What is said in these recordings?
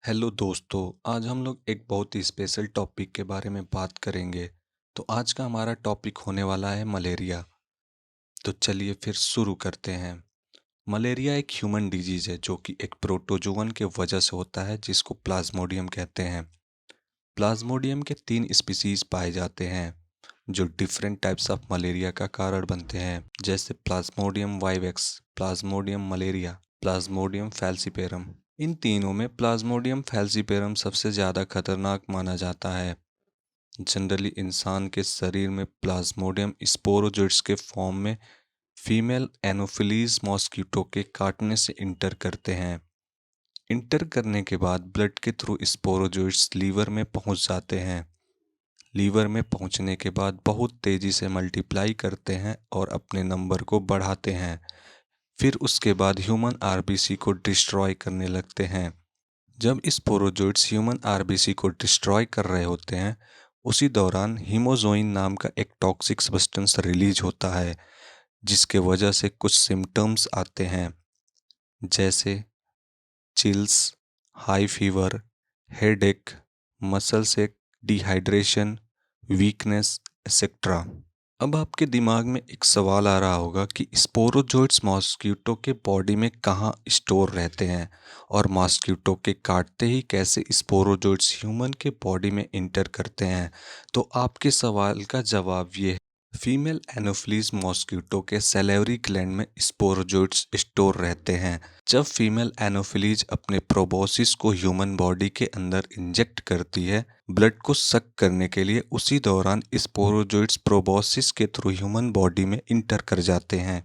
Hello दोस्तों। आज हम लोग एक बहुत ही स्पेशल टॉपिक के बारे में बात करेंगे। तो आज का हमारा टॉपिक होने वाला है मलेरिया। तो चलिए फिर शुरू करते हैं। मलेरिया एक ह्यूमन डिजीज है जो कि एक प्रोटोजोअन के वजह से होता है, जिसको प्लाज्मोडियम कहते हैं। प्लाज्मोडियम के 3 स्पीसीज पाए जाते हैं जो डिफरेंट टाइप्स ऑफ मलेरिया का कारण बनते हैं, जैसे plasmodium vivax, plasmodium malariae, plasmodium falciparum. इन तीनों में प्लाज्मोडियम फैल्सिपेरम सबसे ज़्यादा खतरनाक माना जाता है। जनरली इंसान के शरीर में प्लाज्मोडियम स्पोरोजोइट्स के फॉर्म में फीमेल एनोफिलीज मॉस्किटो के काटने से इंटर करते हैं। इंटर करने के बाद ब्लड के थ्रू स्पोरोजोइट्स लीवर में पहुंच जाते हैं। लीवर में पहुंचने के बाद बहुत तेज़ी से मल्टीप्लाई करते हैं और अपने नंबर को बढ़ाते हैं। फिर उसके बाद ह्यूमन आरबीसी को डिस्ट्रॉय करने लगते हैं। जब स्पोरोजोइट्स ह्यूमन आरबीसी को डिस्ट्रॉय कर रहे होते हैं, उसी दौरान हीमोजोइन नाम का एक टॉक्सिक सब्सटेंस रिलीज होता है, जिसके वजह से कुछ सिम्टम्स आते हैं, जैसे chills, high fever, headache, muscle ache, dehydration, weakness etcetera. अब आपके दिमाग में एक सवाल आ रहा होगा कि स्पोरोजोइट्स मॉस्किटो के बॉडी में कहाँ स्टोर रहते हैं और मॉस्किटो के काटते ही कैसे स्पोरोजोइट्स ह्यूमन के बॉडी में इंटर करते हैं। तो आपके सवाल का जवाब ये है। फीमेल एनोफिलीज मॉस्किटो के सैलिवरी ग्लैंड में स्पोरोजोइट्स स्टोर रहते हैं। जब फीमेल एनोफिलीज अपने प्रोबोसिस को ह्यूमन बॉडी के अंदर इंजेक्ट करती है ब्लड को सक करने के लिए, उसी दौरान स्पोरोजोइट्स प्रोबोसिस के थ्रू ह्यूमन बॉडी में इंटर कर जाते हैं।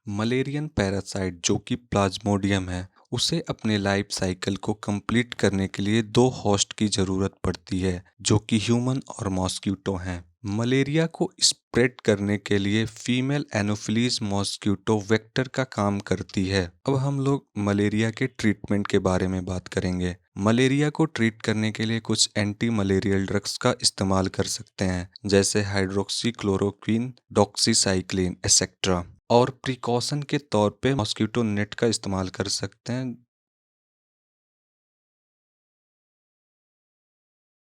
मलेरियन पैरासाइट जो कि प्लाज्मोडियम है, उसे अपने लाइफ साइकिल को कंप्लीट करने के लिए दो होस्ट की ज़रूरत पड़ती है, जो कि ह्यूमन और मॉस्किटो हैं। मलेरिया को स्प्रेड करने के लिए फीमेल एनोफिलीज मॉस्किटो वेक्टर का काम करती है। अब हम लोग मलेरिया के ट्रीटमेंट के बारे में बात करेंगे। मलेरिया को ट्रीट करने के लिए कुछ एंटी मलेरियल ड्रग्स का इस्तेमाल कर सकते हैं, जैसे हाइड्रोक्सी क्लोरोक्विन, डॉक्सीसाइक्लिन एक्सेट्रा। और प्रिकॉशन के तौर पे मॉस्किटो नेट का इस्तेमाल कर सकते हैं,